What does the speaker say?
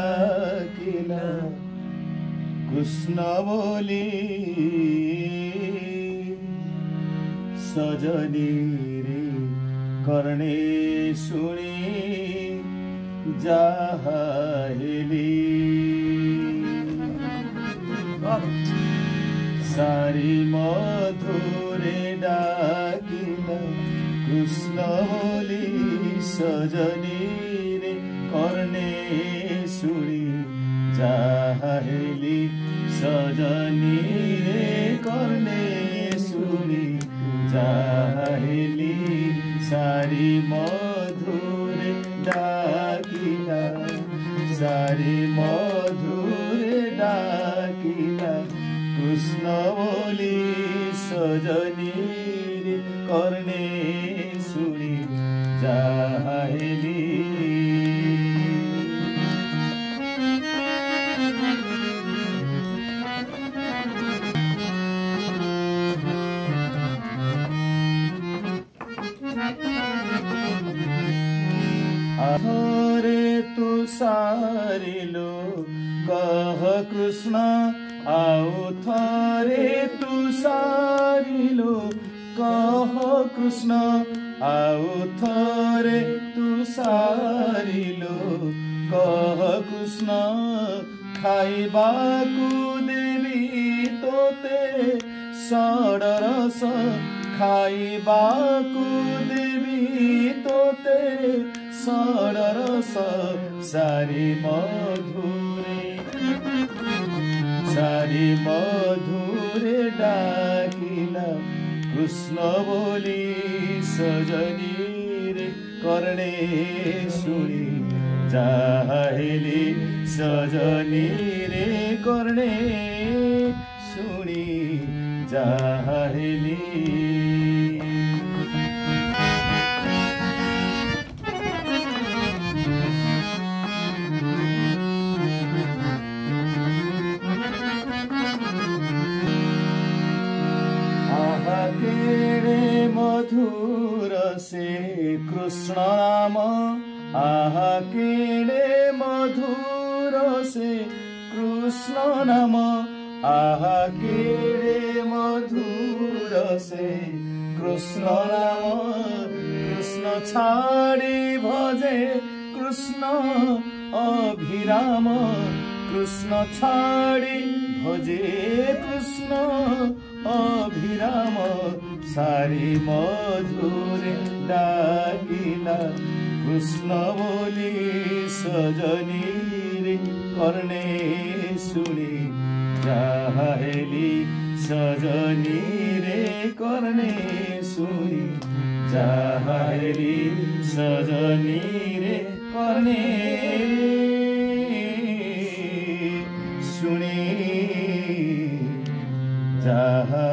किला कृष्ण बोली सजनी रे करणे सुनी जाहेली सारी मधुरे डाकिला कृष्ण बोली सजनी रे करणे सुनी जाहेली सजनी रे करणे सुनी जाहेली सारी मधुरे डाकिला सारी मधुरे डाकिला कृष्ण बोली सजनी रे करणे सुनी जाहेली रे तू सारिलो कह कृष्ण आउ थरे तू सारिलो कह कृष्ण आउ थरे तू सारिलो कह कृष्ण खाइबाकु देवी तोते सडरस खाइबाकु देवी तोते सडरस सारी मधुरे डाकिला कृष्ण बोली सजनी रे करणे सुनी जाहेली सजनी रे करणे सुनी जाहेली केड़े मधुर से कृष्ण नाम आहा केड़े मधुर से कृष्ण नाम आहा केड़े मधुर से कृष्ण नाम कृष्ण छाड़ी भजे कृष्ण अभिराम कृष्ण छाड़ी भजे कृष्ण अभिराम सारी मधुरे डाकिला कृष्ण बोली सजनी रे करणे सुनी जाहेली सजनी रे करणे सुनी जाहेली सजनी रे करणे सुनी जाहेली।